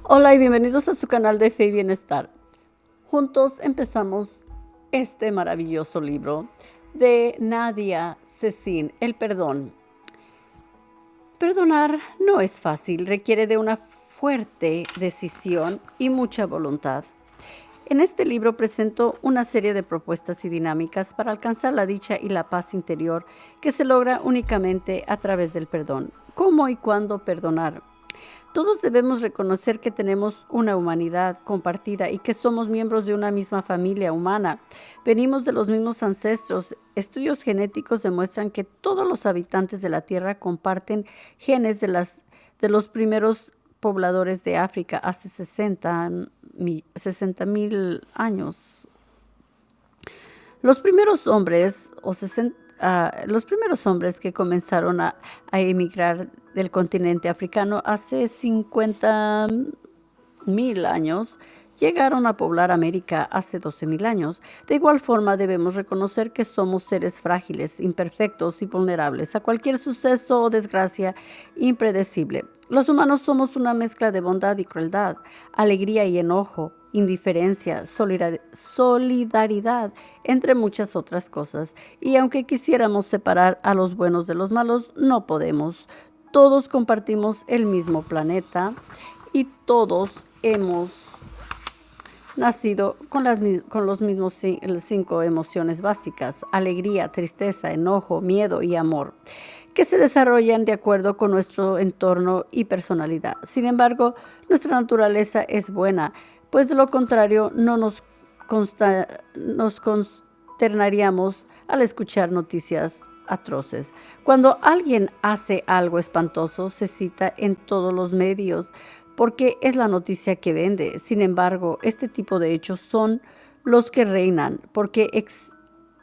Hola y bienvenidos a su canal de Fe y Bienestar. Juntos empezamos este maravilloso libro de Nadia Cecín, El perdón. Perdonar no es fácil, requiere de una fuerte decisión y mucha voluntad. En este libro presento una serie de propuestas y dinámicas para alcanzar la dicha y la paz interior que se logra únicamente a través del perdón. ¿Cómo y cuándo perdonar? Todos debemos reconocer que tenemos una humanidad compartida y que somos miembros de una misma familia humana. Venimos de los mismos ancestros. Estudios genéticos demuestran que todos los habitantes de la Tierra comparten genes de los primeros pobladores de África hace 60,000 años. Los primeros hombres que comenzaron a emigrar del continente africano hace 50,000 años llegaron a poblar América hace 12,000 años. De igual forma, debemos reconocer que somos seres frágiles, imperfectos y vulnerables a cualquier suceso o desgracia impredecible. Los humanos somos una mezcla de bondad y crueldad, alegría y enojo, indiferencia, solidaridad, entre muchas otras cosas. Y aunque quisiéramos separar a los buenos de los malos, no podemos. Todos compartimos el mismo planeta y todos hemos nacido con los mismos 5 emociones básicas: alegría, tristeza, enojo, miedo y amor, que se desarrollan de acuerdo con nuestro entorno y personalidad. Sin embargo, nuestra naturaleza es buena, pues de lo contrario nos consternaríamos al escuchar noticias atroces. Cuando alguien hace algo espantoso, se cita en todos los medios porque es la noticia que vende. Sin embargo, este tipo de hechos son los que reinan, porque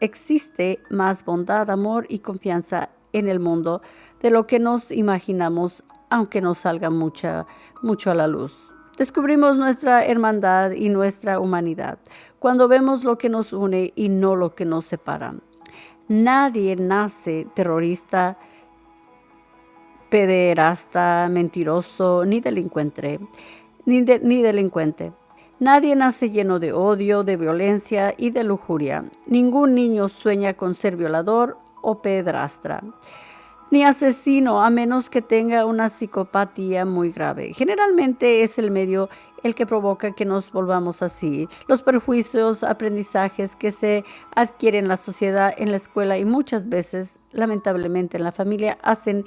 existe más bondad, amor y confianza en el mundo de lo que nos imaginamos, aunque no salga mucho a la luz. Descubrimos nuestra hermandad y nuestra humanidad cuando vemos lo que nos une y no lo que nos separa. Nadie nace terrorista, pederasta, mentiroso, ni delincuente. Nadie nace lleno de odio, de violencia y de lujuria. Ningún niño sueña con ser violador o pedrastra, ni asesino, a menos que tenga una psicopatía muy grave. Generalmente es el medio el que provoca que nos volvamos así. Los prejuicios, aprendizajes que se adquieren en la sociedad, en la escuela y muchas veces, lamentablemente, en la familia, hacen de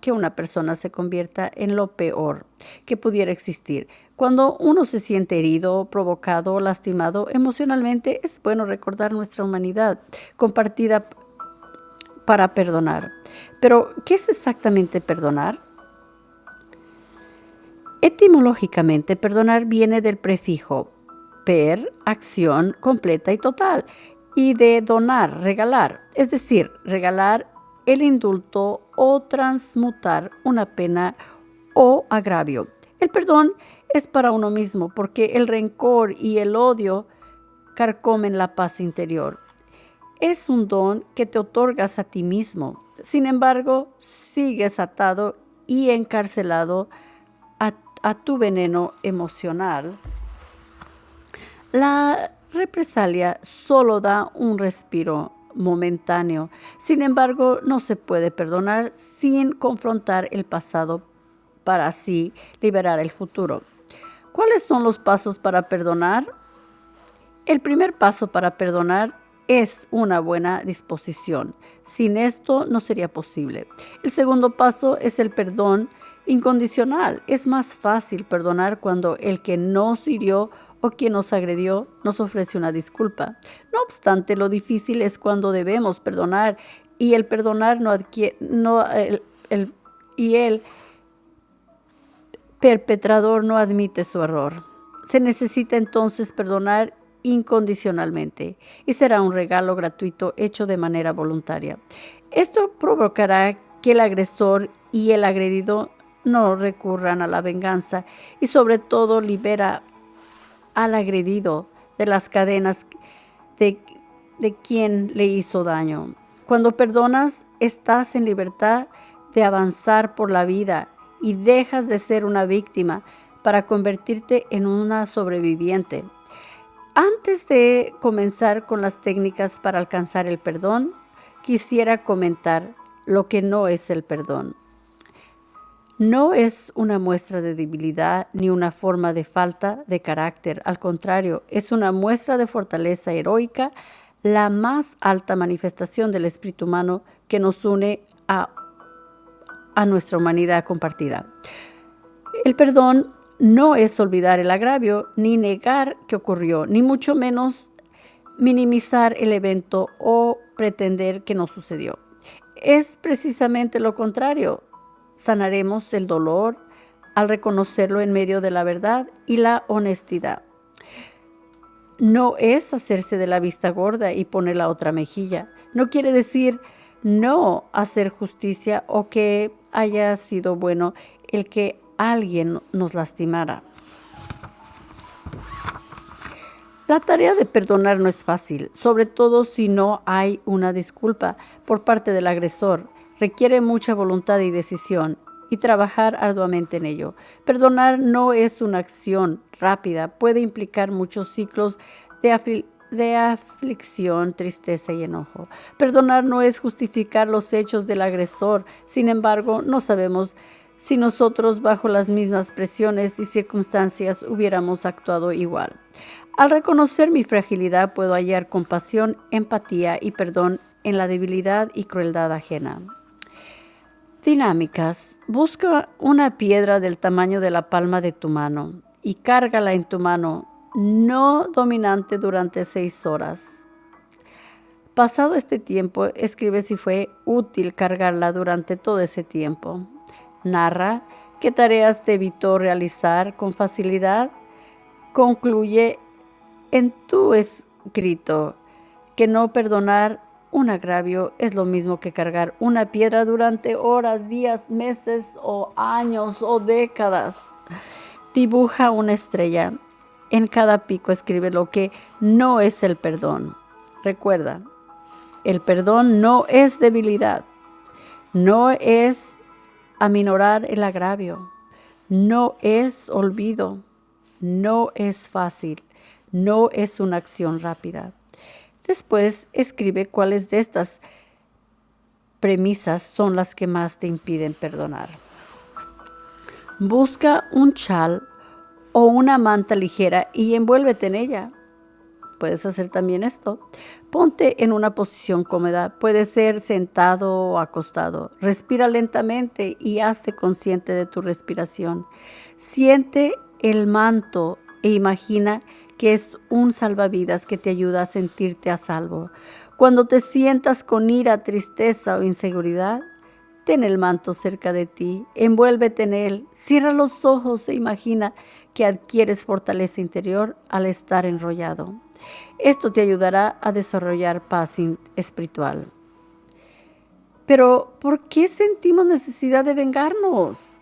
que una persona se convierta en lo peor que pudiera existir. Cuando uno se siente herido, provocado, lastimado emocionalmente, es bueno recordar nuestra humanidad compartida para perdonar. Pero, ¿qué es exactamente perdonar? Etimológicamente, perdonar viene del prefijo per, acción completa y total, y de donar, regalar, es decir, regalar el indulto o transmutar una pena o agravio. El perdón es para uno mismo, porque el rencor y el odio carcomen la paz interior. Es un don que te otorgas a ti mismo. Sin embargo, sigues atado y encarcelado a tu veneno emocional. La represalia solo da un respiro momentáneo. Sin embargo, no se puede perdonar sin confrontar el pasado para así liberar el futuro. ¿Cuáles son los pasos para perdonar? El primer paso para perdonar es una buena disposición. Sin esto no sería posible. El segundo paso es el perdón incondicional. Es más fácil perdonar cuando el que nos hirió o quien nos agredió nos ofrece una disculpa. No obstante, lo difícil es cuando debemos perdonar y el perdonar y el perpetrador no admite su error. Se necesita entonces perdonar incondicionalmente y será un regalo gratuito hecho de manera voluntaria. Esto provocará que el agresor y el agredido no recurran a la venganza y sobre todo libera al agredido de las cadenas de quien le hizo daño. Cuando perdonas, estás en libertad de avanzar por la vida y dejas de ser una víctima para convertirte en una sobreviviente. Antes de comenzar con las técnicas para alcanzar el perdón, quisiera comentar lo que no es el perdón. No es una muestra de debilidad ni una forma de falta de carácter. Al contrario, es una muestra de fortaleza heroica, la más alta manifestación del espíritu humano que nos une a nuestra humanidad compartida. El perdón no es olvidar el agravio, ni negar que ocurrió, ni mucho menos minimizar el evento o pretender que no sucedió. Es precisamente lo contrario. Sanaremos el dolor al reconocerlo en medio de la verdad y la honestidad. No es hacerse de la vista gorda y poner la otra mejilla. No quiere decir no hacer justicia o que haya sido bueno el que alguien nos lastimara. La tarea de perdonar no es fácil, sobre todo si no hay una disculpa por parte del agresor. Requiere mucha voluntad y decisión y trabajar arduamente en ello. Perdonar no es una acción rápida, puede implicar muchos ciclos de aflicción, tristeza y enojo. Perdonar no es justificar los hechos del agresor, sin embargo, no sabemos si nosotros bajo las mismas presiones y circunstancias hubiéramos actuado igual. Al reconocer mi fragilidad puedo hallar compasión, empatía y perdón en la debilidad y crueldad ajena. Dinámicas. Busca una piedra del tamaño de la palma de tu mano y cárgala en tu mano no dominante durante 6 horas. Pasado este tiempo, escribe si fue útil cargarla durante todo ese tiempo. Narra qué tareas te evitó realizar con facilidad. Concluye en tu escrito que no perdonar un agravio es lo mismo que cargar una piedra durante horas, días, meses o años o décadas. Dibuja una estrella. En cada pico escribe lo que no es el perdón. Recuerda, el perdón no es debilidad, no es aminorar el agravio, no es olvido, no es fácil, no es una acción rápida. Después escribe cuáles de estas premisas son las que más te impiden perdonar. Busca un chal o una manta ligera y envuélvete en ella. Puedes hacer también esto. Ponte en una posición cómoda. Puede ser sentado o acostado. Respira lentamente y hazte consciente de tu respiración. Siente el manto e imagina que es un salvavidas que te ayuda a sentirte a salvo. Cuando te sientas con ira, tristeza o inseguridad, ten el manto cerca de ti, envuélvete en él, cierra los ojos e imagina que adquieres fortaleza interior al estar enrollado. Esto te ayudará a desarrollar paz espiritual. Pero, ¿por qué sentimos necesidad de vengarnos?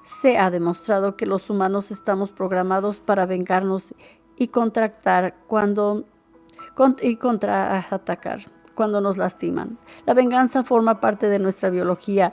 Se ha demostrado que los humanos estamos programados para vengarnos y contraatacar cuando nos lastiman. La venganza forma parte de nuestra biología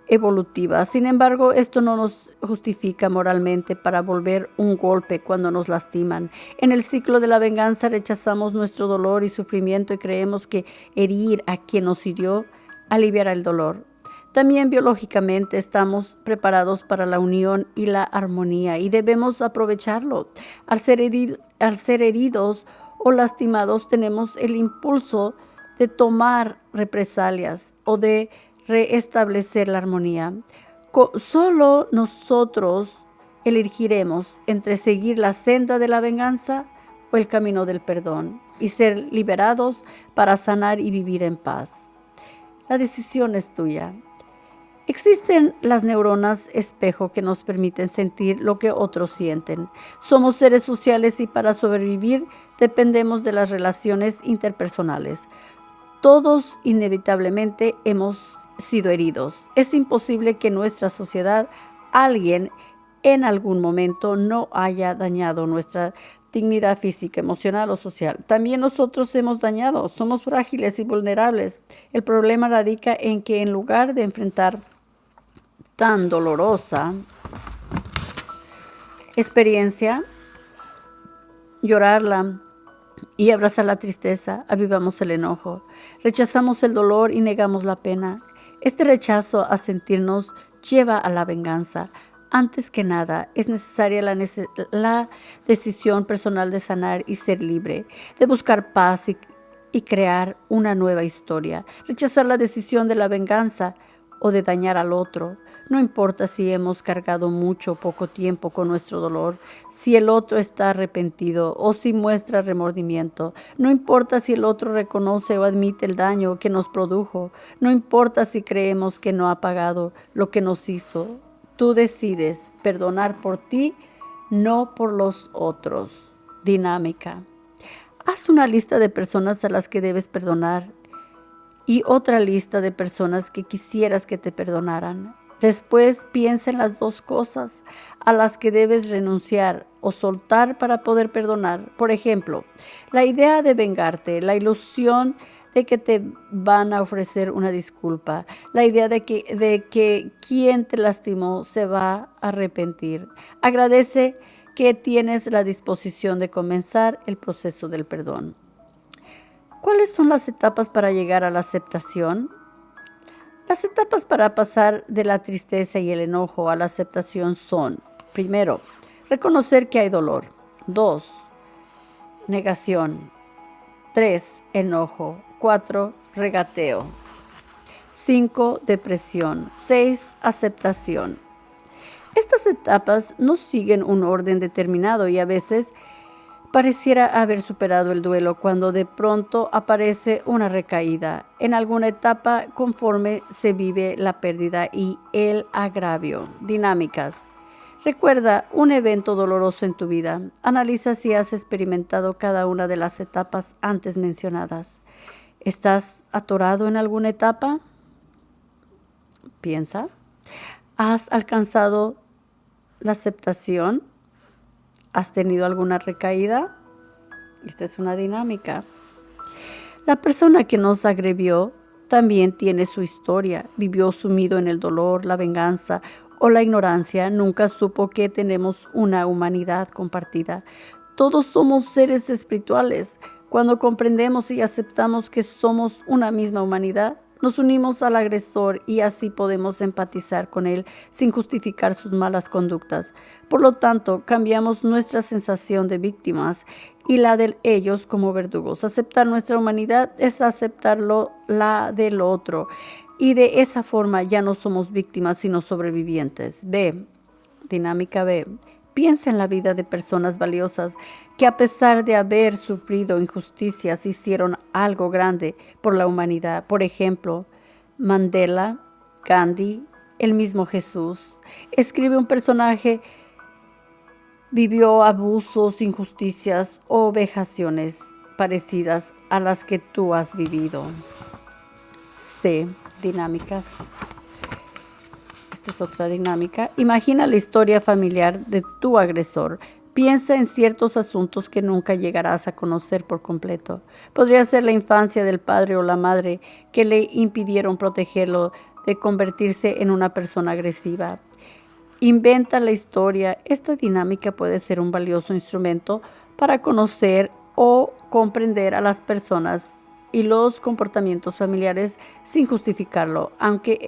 evolutiva. Sin embargo, esto no nos justifica moralmente para volver un golpe cuando nos lastiman. En el ciclo de la venganza rechazamos nuestro dolor y sufrimiento y creemos que herir a quien nos hirió aliviará el dolor. También biológicamente estamos preparados para la unión y la armonía y debemos aprovecharlo. Al ser heridos o lastimados tenemos el impulso de tomar represalias o de reestablecer la armonía. Solo nosotros elegiremos entre seguir la senda de la venganza o el camino del perdón y ser liberados para sanar y vivir en paz. La decisión es tuya. Existen las neuronas espejo que nos permiten sentir lo que otros sienten. Somos seres sociales y para sobrevivir dependemos de las relaciones interpersonales. Todos inevitablemente hemos sido heridos. Es imposible que en nuestra sociedad alguien en algún momento no haya dañado nuestra dignidad física, emocional o social. También nosotros hemos dañado, somos frágiles y vulnerables. El problema radica en que en lugar de enfrentar tan dolorosa experiencia, llorarla y abrazar la tristeza, avivamos el enojo, rechazamos el dolor y negamos la pena. Este rechazo a sentirnos lleva a la venganza. Antes que nada, es necesaria la decisión personal de sanar y ser libre, de buscar paz y crear una nueva historia. Rechazar la decisión de la venganza o de dañar al otro. No importa si hemos cargado mucho o poco tiempo con nuestro dolor, si el otro está arrepentido o si muestra remordimiento. No importa si el otro reconoce o admite el daño que nos produjo. No importa si creemos que no ha pagado lo que nos hizo. Tú decides perdonar por ti, no por los otros. Dinámica. Haz una lista de personas a las que debes perdonar y otra lista de personas que quisieras que te perdonaran. Después piensa en las dos cosas a las que debes renunciar o soltar para poder perdonar. Por ejemplo, la idea de vengarte, la ilusión de que te van a ofrecer una disculpa, la idea de que quien te lastimó se va a arrepentir. Agradece que tienes la disposición de comenzar el proceso del perdón. ¿Cuáles son las etapas para llegar a la aceptación? Las etapas para pasar de la tristeza y el enojo a la aceptación son: primero, reconocer que hay dolor. 2, negación. 3, enojo. 4, regateo. 5, depresión. 6, aceptación. Estas etapas no siguen un orden determinado y a veces pareciera haber superado el duelo cuando de pronto aparece una recaída en alguna etapa conforme se vive la pérdida y el agravio. Dinámicas. Recuerda un evento doloroso en tu vida. Analiza si has experimentado cada una de las etapas antes mencionadas. ¿Estás atorado en alguna etapa? Piensa. ¿Has alcanzado la aceptación? ¿Has tenido alguna recaída? Esta es una dinámica. La persona que nos agredió también tiene su historia. Vivió sumido en el dolor, la venganza o la ignorancia. Nunca supo que tenemos una humanidad compartida. Todos somos seres espirituales. Cuando comprendemos y aceptamos que somos una misma humanidad, nos unimos al agresor y así podemos empatizar con él sin justificar sus malas conductas. Por lo tanto, cambiamos nuestra sensación de víctimas y la de ellos como verdugos. Aceptar nuestra humanidad es aceptar la del otro y de esa forma ya no somos víctimas sino sobrevivientes. B. Dinámica B. Piensa en la vida de personas valiosas que a pesar de haber sufrido injusticias hicieron algo grande por la humanidad. Por ejemplo, Mandela, Gandhi, el mismo Jesús. Escribe un personaje vivió abusos, injusticias o vejaciones parecidas a las que tú has vivido. C. Dinámicas. Esta es otra dinámica. Imagina la historia familiar de tu agresor. Piensa en ciertos asuntos que nunca llegarás a conocer por completo. Podría ser la infancia del padre o la madre que le impidieron protegerlo de convertirse en una persona agresiva. Inventa la historia. Esta dinámica puede ser un valioso instrumento para conocer o comprender a las personas y los comportamientos familiares sin justificarlo, aunque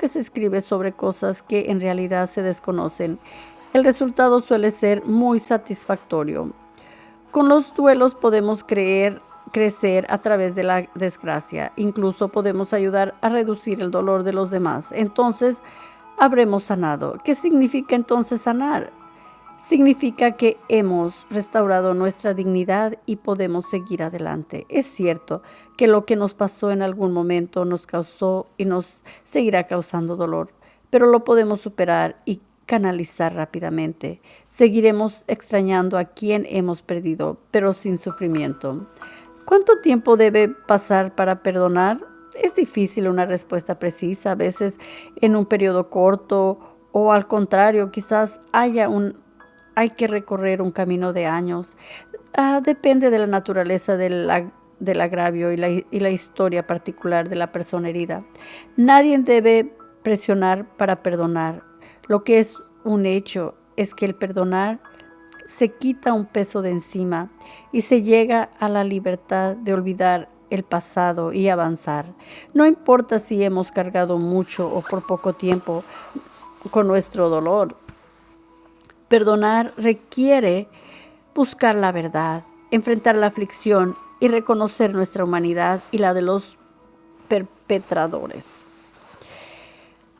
se escribe sobre cosas que en realidad se desconocen. El resultado suele ser muy satisfactorio. Con los duelos podemos crecer a través de la desgracia. Incluso podemos ayudar a reducir el dolor de los demás. Entonces, habremos sanado. ¿Qué significa entonces sanar? Significa que hemos restaurado nuestra dignidad y podemos seguir adelante. Es cierto que lo que nos pasó en algún momento nos causó y nos seguirá causando dolor, pero lo podemos superar y canalizar rápidamente. Seguiremos extrañando a quien hemos perdido, pero sin sufrimiento. ¿Cuánto tiempo debe pasar para perdonar? Es difícil una respuesta precisa, a veces en un periodo corto o al contrario, quizás hay que recorrer un camino de años. Depende de la naturaleza del agravio y la historia particular de la persona herida. Nadie debe presionar para perdonar. Lo que es un hecho es que el perdonar se quita un peso de encima y se llega a la libertad de olvidar el pasado y avanzar. No importa si hemos cargado mucho o por poco tiempo con nuestro dolor. Perdonar requiere buscar la verdad, enfrentar la aflicción y reconocer nuestra humanidad y la de los perpetradores.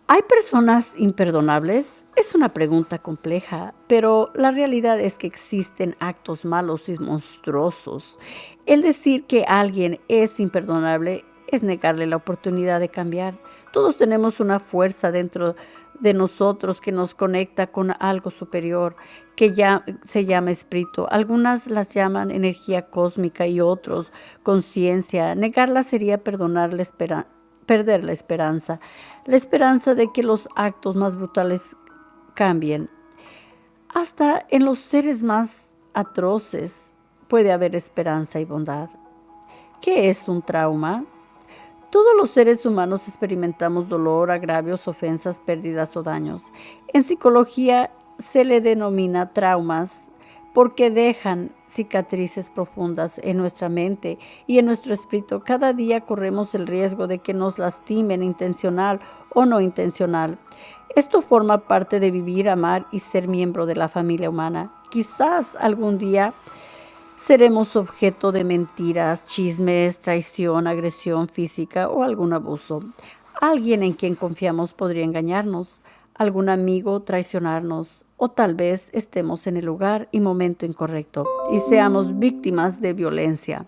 ¿Hay personas imperdonables? Es una pregunta compleja, pero la realidad es que existen actos malos y monstruosos. El decir que alguien es imperdonable es negarle la oportunidad de cambiar. Todos tenemos una fuerza dentro de nosotros que nos conecta con algo superior, que ya se llama espíritu. Algunas las llaman energía cósmica y otros conciencia. Negarla sería perder la esperanza de que los actos más brutales cambien. Hasta en los seres más atroces puede haber esperanza y bondad. ¿Qué es un trauma? Todos los seres humanos experimentamos dolor, agravios, ofensas, pérdidas o daños. En psicología se le denomina traumas porque dejan cicatrices profundas en nuestra mente y en nuestro espíritu. Cada día corremos el riesgo de que nos lastimen intencional o no intencional. Esto forma parte de vivir, amar y ser miembro de la familia humana. Quizás algún día seremos objeto de mentiras, chismes, traición, agresión física o algún abuso. Alguien en quien confiamos podría engañarnos, algún amigo traicionarnos, o tal vez estemos en el lugar y momento incorrecto y seamos víctimas de violencia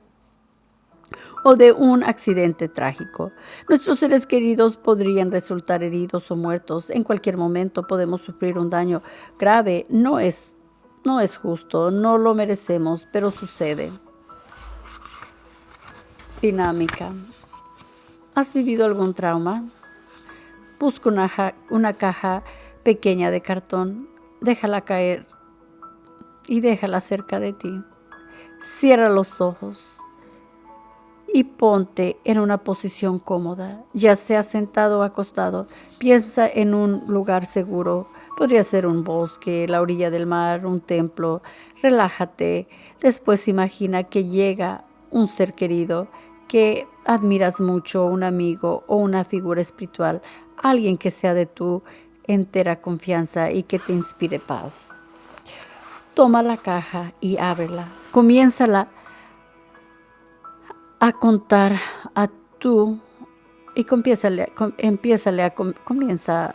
o de un accidente trágico. Nuestros seres queridos podrían resultar heridos o muertos. En cualquier momento podemos sufrir un daño grave. No es justo, no lo merecemos, pero sucede. Dinámica. ¿Has vivido algún trauma? Busca una caja pequeña de cartón, déjala caer y déjala cerca de ti. Cierra los ojos y ponte en una posición cómoda, ya sea sentado o acostado. Piensa en un lugar seguro. Podría ser un bosque, la orilla del mar, un templo. Relájate. Después imagina que llega un ser querido que admiras mucho, un amigo o una figura espiritual, alguien que sea de tu entera confianza y que te inspire paz. Toma la caja y ábrela. Comiénzala a contar comienza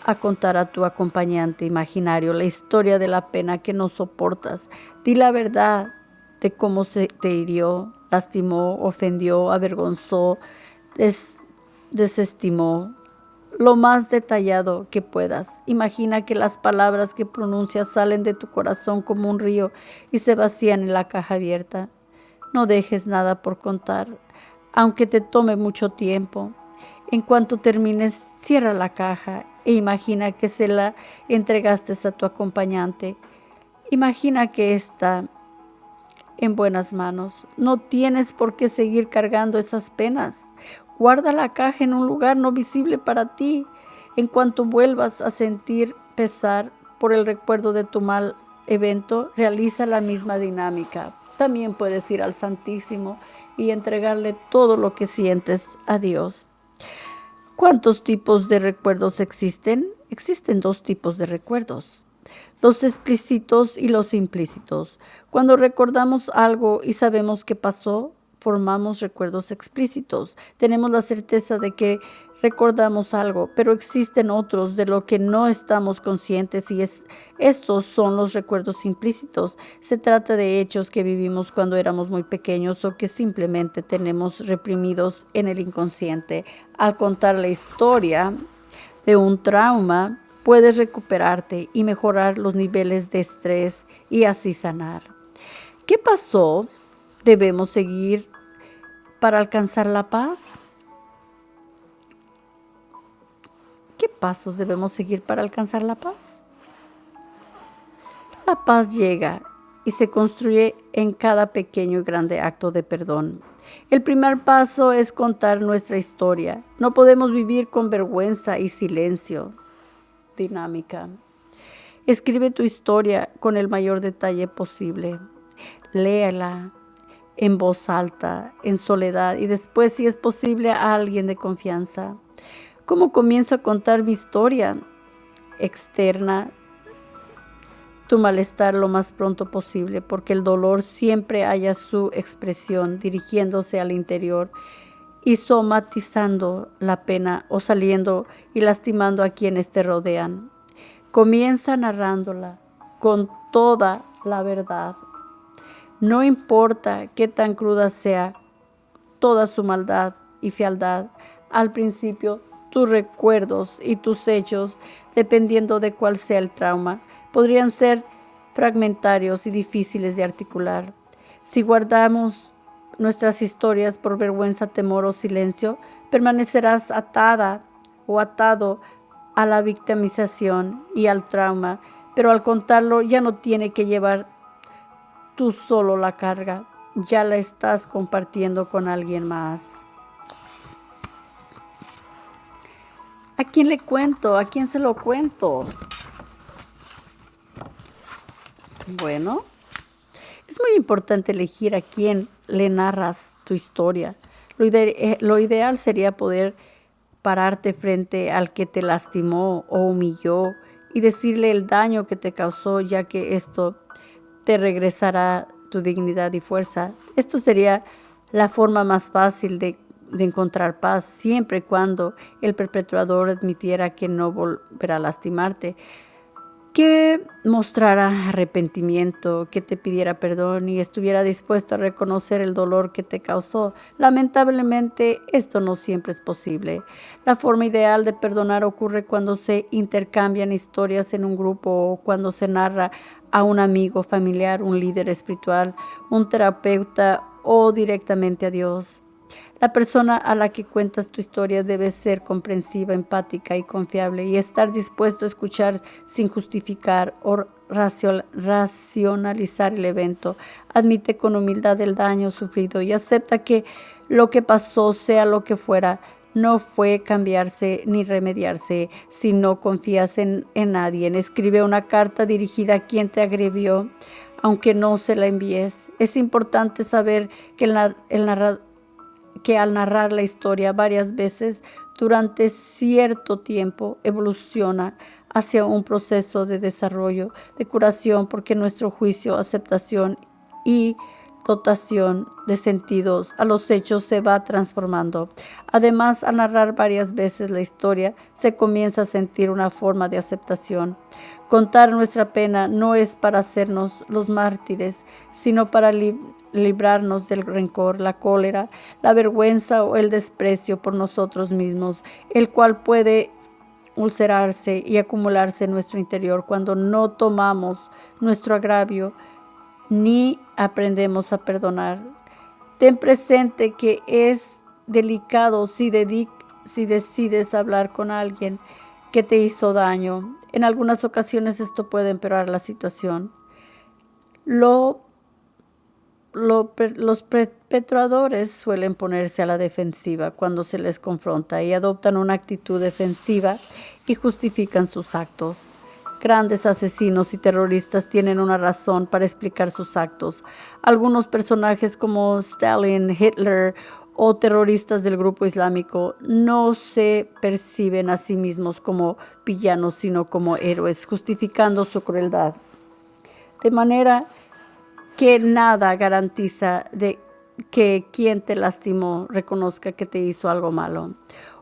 a contar a tu acompañante imaginario la historia de la pena que no soportas. Di la verdad de cómo se te hirió, lastimó, ofendió, avergonzó, desestimó. Lo más detallado que puedas. Imagina que las palabras que pronuncias salen de tu corazón como un río y se vacían en la caja abierta. No dejes nada por contar, aunque te tome mucho tiempo. En cuanto termines, cierra la caja e imagina que se la entregaste a tu acompañante. Imagina que está en buenas manos. No tienes por qué seguir cargando esas penas. Guarda la caja en un lugar no visible para ti. En cuanto vuelvas a sentir pesar por el recuerdo de tu mal evento, realiza la misma dinámica. También puedes ir al Santísimo y entregarle todo lo que sientes a Dios. ¿Cuántos tipos de recuerdos existen? Existen 2 tipos de recuerdos: los explícitos y los implícitos. Cuando recordamos algo y sabemos qué pasó, formamos recuerdos explícitos. Tenemos la certeza de que recordamos algo, pero existen otros de lo que no estamos conscientes y estos son los recuerdos implícitos. Se trata de hechos que vivimos cuando éramos muy pequeños o que simplemente tenemos reprimidos en el inconsciente. Al contar la historia de un trauma, puedes recuperarte y mejorar los niveles de estrés y así sanar. ¿Qué pasó? ¿Debemos seguir para alcanzar la paz? ¿Qué pasos debemos seguir para alcanzar la paz? La paz llega y se construye en cada pequeño y grande acto de perdón. El primer paso es contar nuestra historia. No podemos vivir con vergüenza y silencio. Dinámica. Escribe tu historia con el mayor detalle posible. Léela en voz alta, en soledad y después, si es posible, a alguien de confianza. ¿Cómo comienzo a contar mi historia? Externa tu malestar lo más pronto posible, porque el dolor siempre halla su expresión dirigiéndose al interior y somatizando la pena o saliendo y lastimando a quienes te rodean. Comienza narrándola con toda la verdad. No importa qué tan cruda sea toda su maldad y fealdad. Al principio, tus recuerdos y tus hechos, dependiendo de cuál sea el trauma, podrían ser fragmentarios y difíciles de articular. Si guardamos nuestras historias por vergüenza, temor o silencio, permanecerás atada o atado a la victimización y al trauma, pero al contarlo ya no tiene que llevar tú solo la carga, ya la estás compartiendo con alguien más. ¿A quién le cuento? ¿A quién se lo cuento? Bueno, es muy importante elegir a quién le narras tu historia. Lo ideal sería poder pararte frente al que te lastimó o humilló y decirle el daño que te causó, ya que esto te regresará tu dignidad y fuerza. Esto sería la forma más fácil de encontrar paz, siempre y cuando el perpetrador admitiera que no volverá a lastimarte, que mostrara arrepentimiento, que te pidiera perdón y estuviera dispuesto a reconocer el dolor que te causó. Lamentablemente, esto no siempre es posible. La forma ideal de perdonar ocurre cuando se intercambian historias en un grupo o cuando se narra a un amigo, familiar, un líder espiritual, un terapeuta o directamente a Dios. La persona a la que cuentas tu historia debe ser comprensiva, empática y confiable y estar dispuesto a escuchar sin justificar o racionalizar el evento. Admite con humildad el daño sufrido y acepta que lo que pasó, sea lo que fuera, no fue cambiarse ni remediarse si no confías en nadie. Escribe una carta dirigida a quien te agredió, aunque no se la envíes. Es importante saber que al narrar la historia varias veces durante cierto tiempo evoluciona hacia un proceso de desarrollo, de curación, porque nuestro juicio, aceptación y dotación de sentidos a los hechos se va transformando. Además, al narrar varias veces la historia, se comienza a sentir una forma de aceptación. Contar nuestra pena no es para hacernos los mártires, sino para librarnos del rencor, la cólera, la vergüenza o el desprecio por nosotros mismos, el cual puede ulcerarse y acumularse en nuestro interior cuando no tomamos nuestro agravio ni aprendemos a perdonar. Ten presente que es delicado si decides hablar con alguien que te hizo daño. En algunas ocasiones esto puede empeorar la situación. Los perpetradores suelen ponerse a la defensiva cuando se les confronta y adoptan una actitud defensiva y justifican sus actos. Grandes asesinos y terroristas tienen una razón para explicar sus actos. Algunos personajes como Stalin, Hitler o terroristas del grupo islámico no se perciben a sí mismos como villanos, sino como héroes, justificando su crueldad. De manera que nada garantiza de que quien te lastimó reconozca que te hizo algo malo.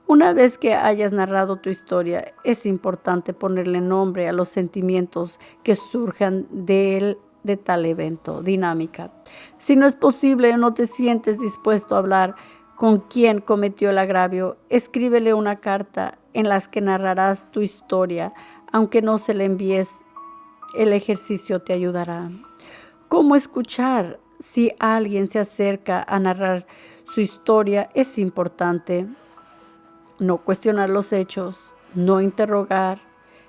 Una vez que hayas narrado tu historia, es importante ponerle nombre a los sentimientos que surjan de tal evento, dinámica. Si no es posible o no te sientes dispuesto a hablar con quien cometió el agravio, escríbele una carta en la que narrarás tu historia, aunque no se la envíes. El ejercicio te ayudará. ¿Cómo escuchar? Si alguien se acerca a narrar su historia, es importante no cuestionar los hechos, no interrogar,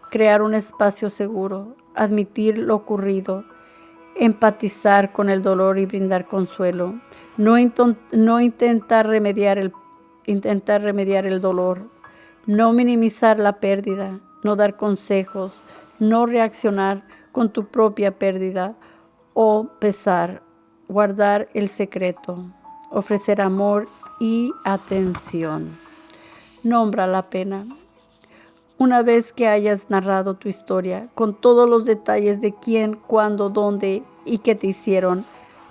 crear un espacio seguro, admitir lo ocurrido, empatizar con el dolor y brindar consuelo, no intentar remediar el dolor, no minimizar la pérdida, no dar consejos, no reaccionar con tu propia pérdida o pesar, guardar el secreto, ofrecer amor y atención. Nombra la pena. Una vez que hayas narrado tu historia con todos los detalles de quién, cuándo, dónde y qué te hicieron,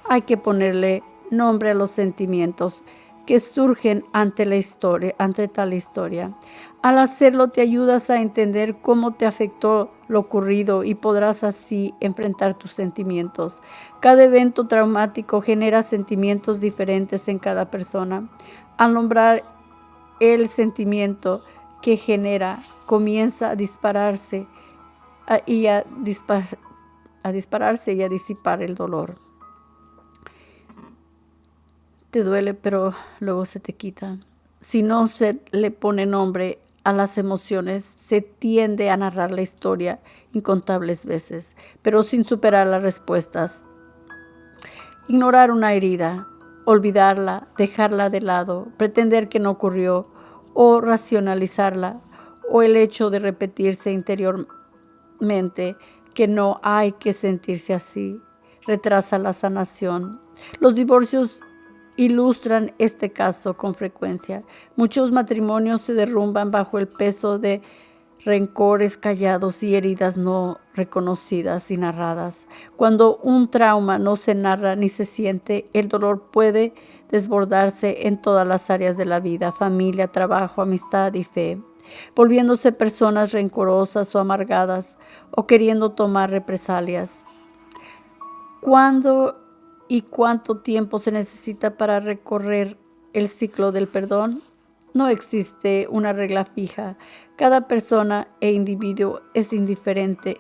hay que ponerle nombre a los sentimientos que surgen ante tal historia. Al hacerlo te ayudas a entender cómo te afectó lo ocurrido y podrás así enfrentar tus sentimientos. Cada evento traumático genera sentimientos diferentes en cada persona. Al nombrar el sentimiento que genera, comienza a dispararse y a disipar el dolor. Te duele, pero luego se te quita. Si no se le pone nombre a las emociones, se tiende a narrar la historia incontables veces, pero sin superar las respuestas. Ignorar una herida, olvidarla, dejarla de lado, pretender que no ocurrió o racionalizarla, o el hecho de repetirse interiormente que no hay que sentirse así, retrasa la sanación. Los divorcios ilustran este caso con frecuencia. Muchos matrimonios se derrumban bajo el peso de rencores callados y heridas no reconocidas y narradas. Cuando un trauma no se narra ni se siente, el dolor puede desbordarse en todas las áreas de la vida: familia, trabajo, amistad y fe, volviéndose personas rencorosas o amargadas o queriendo tomar represalias. ¿Cuándo y cuánto tiempo se necesita para recorrer el ciclo del perdón? No existe una regla fija. Cada persona e individuo es diferente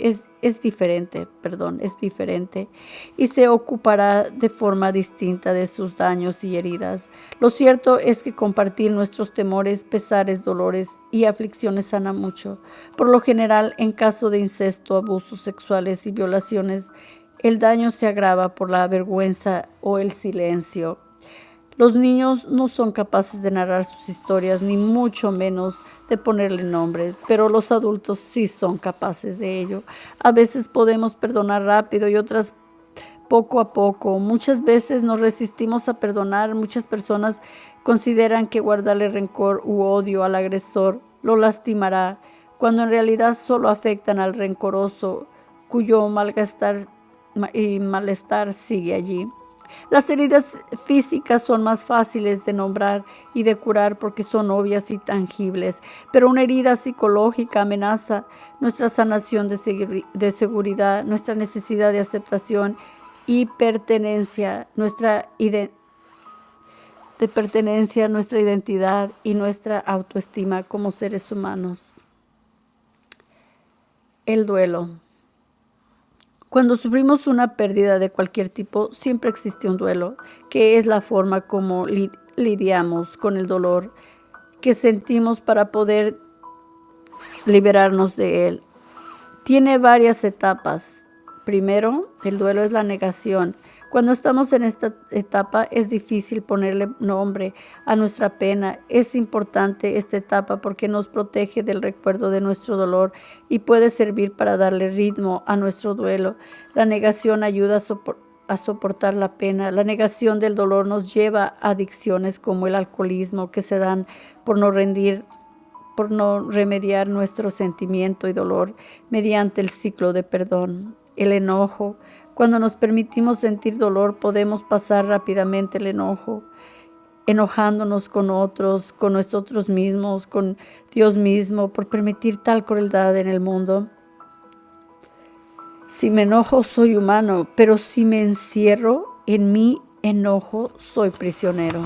y se ocupará de forma distinta de sus daños y heridas. Lo cierto es que compartir nuestros temores, pesares, dolores y aflicciones sana mucho. Por lo general, en caso de incesto, abusos sexuales y violaciones, el daño se agrava por la vergüenza o el silencio. Los niños no son capaces de narrar sus historias, ni mucho menos de ponerle nombres, pero los adultos sí son capaces de ello. A veces podemos perdonar rápido y otras poco a poco. Muchas veces nos resistimos a perdonar. Muchas personas consideran que guardarle rencor u odio al agresor lo lastimará, cuando en realidad solo afectan al rencoroso, cuyo malestar sigue allí. Las heridas físicas son más fáciles de nombrar y de curar porque son obvias y tangibles, pero una herida psicológica amenaza nuestra sanación de seguridad, nuestra necesidad de aceptación y pertenencia, nuestra identidad y nuestra autoestima como seres humanos. El duelo. Cuando sufrimos una pérdida de cualquier tipo, siempre existe un duelo, que es la forma como lidiamos con el dolor que sentimos para poder liberarnos de él. Tiene varias etapas. Primero, el duelo es la negación. Cuando estamos en esta etapa es difícil ponerle nombre a nuestra pena. Es importante esta etapa porque nos protege del recuerdo de nuestro dolor y puede servir para darle ritmo a nuestro duelo. La negación ayuda a soportar la pena. La negación del dolor nos lleva a adicciones como el alcoholismo, que se dan por no remediar nuestro sentimiento y dolor mediante el ciclo de perdón. El enojo. Cuando nos permitimos sentir dolor, podemos pasar rápidamente el enojo, enojándonos con otros, con nosotros mismos, con Dios mismo, por permitir tal crueldad en el mundo. Si me enojo, soy humano, pero si me encierro en mi enojo, soy prisionero.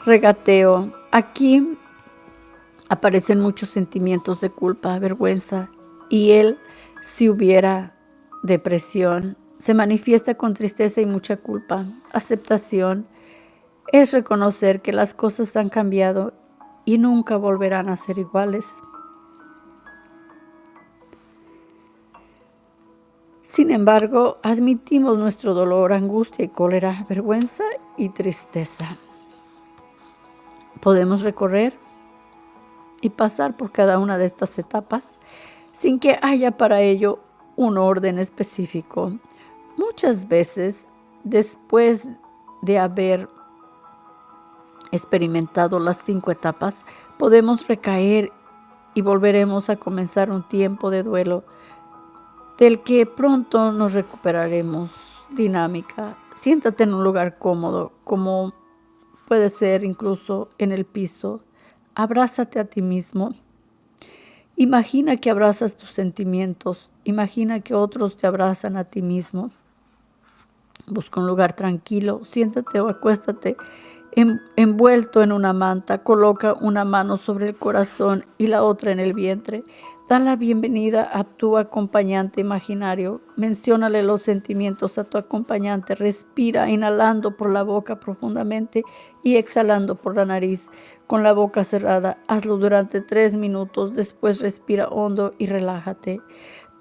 Regateo. Aquí aparecen muchos sentimientos de culpa, vergüenza, y si hubiera depresión, se manifiesta con tristeza y mucha culpa. Aceptación es reconocer que las cosas han cambiado y nunca volverán a ser iguales. Sin embargo, admitimos nuestro dolor, angustia y cólera, vergüenza y tristeza. Podemos recorrer y pasar por cada una de estas etapas sin que haya para ello un orden específico. Muchas veces, después de haber experimentado las 5 etapas, podemos recaer y volveremos a comenzar un tiempo de duelo del que pronto nos recuperaremos. Dinámica. Siéntate en un lugar cómodo, como puede ser incluso en el piso. Abrázate a ti mismo. Imagina que abrazas tus sentimientos. Imagina que otros te abrazan a ti mismo. Busca un lugar tranquilo. Siéntate o acuéstate envuelto en una manta. Coloca una mano sobre el corazón y la otra en el vientre. Da la bienvenida a tu acompañante imaginario. Menciónale los sentimientos a tu acompañante. Respira inhalando por la boca profundamente y exhalando por la nariz. Con la boca cerrada, hazlo durante 3 minutos. Después respira hondo y relájate.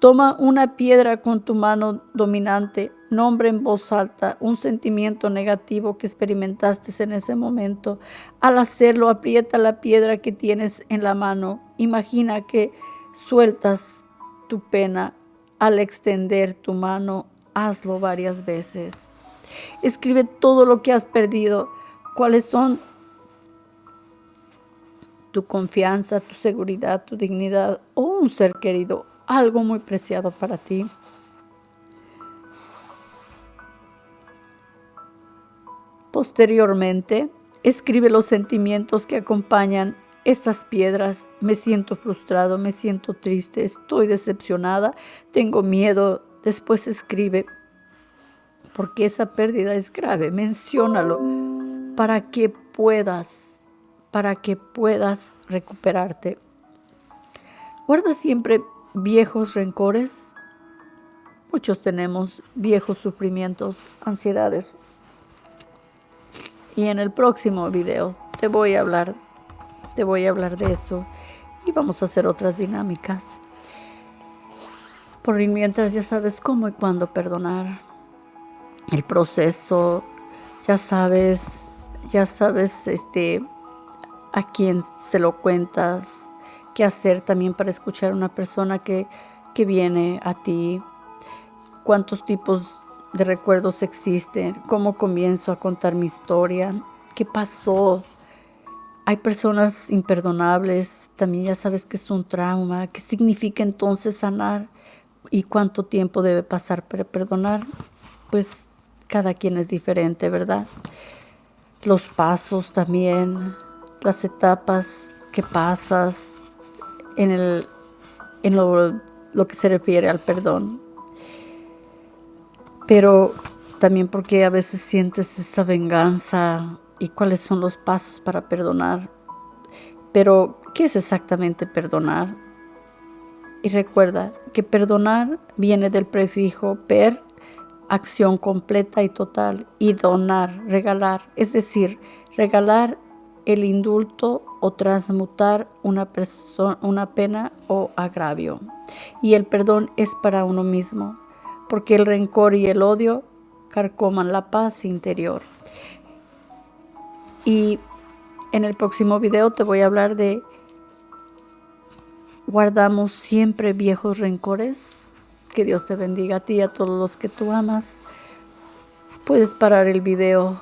Toma una piedra con tu mano dominante. Nombra en voz alta un sentimiento negativo que experimentaste en ese momento. Al hacerlo, aprieta la piedra que tienes en la mano. Imagina que sueltas tu pena. Al extender tu mano, hazlo varias veces. Escribe todo lo que has perdido. ¿Cuáles son? Tu confianza, tu seguridad, tu dignidad o un ser querido, algo muy preciado para ti. Posteriormente, escribe los sentimientos que acompañan estas piedras. Me siento frustrado, me siento triste, estoy decepcionada, tengo miedo. Después escribe, porque esa pérdida es grave, menciónalo para que puedas recuperarte. Guarda siempre viejos rencores. Muchos tenemos viejos sufrimientos, ansiedades. Y en el próximo video te voy a hablar de eso y vamos a hacer otras dinámicas. Por mientras ya sabes cómo y cuándo perdonar. El proceso, ya sabes a quién se lo cuentas, qué hacer también para escuchar a una persona que viene a ti, cuántos tipos de recuerdos existen, cómo comienzo a contar mi historia, qué pasó. Hay personas imperdonables, también ya sabes que es un trauma, qué significa entonces sanar y cuánto tiempo debe pasar para perdonar. Pues cada quien es diferente, ¿verdad? Los pasos también, las etapas que pasas en lo que se refiere al perdón. Pero también porque a veces sientes esa venganza y cuáles son los pasos para perdonar. Pero, ¿qué es exactamente perdonar? Y recuerda que perdonar viene del prefijo per, acción completa y total, y donar, regalar, es decir, regalar el indulto o transmutar una pena o agravio. Y el perdón es para uno mismo, porque el rencor y el odio carcoman la paz interior. Y en el próximo video te voy a hablar de guardamos siempre viejos rencores. Que Dios te bendiga a ti y a todos los que tú amas. Puedes parar el video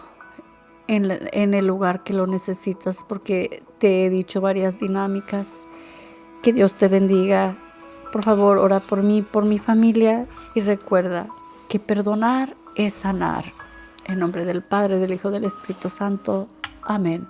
en el lugar que lo necesitas porque te he dicho varias dinámicas. Que Dios te bendiga. Por favor, ora por mí, por mi familia y recuerda que perdonar es sanar. En nombre del Padre, del Hijo, del Espíritu Santo. Amén.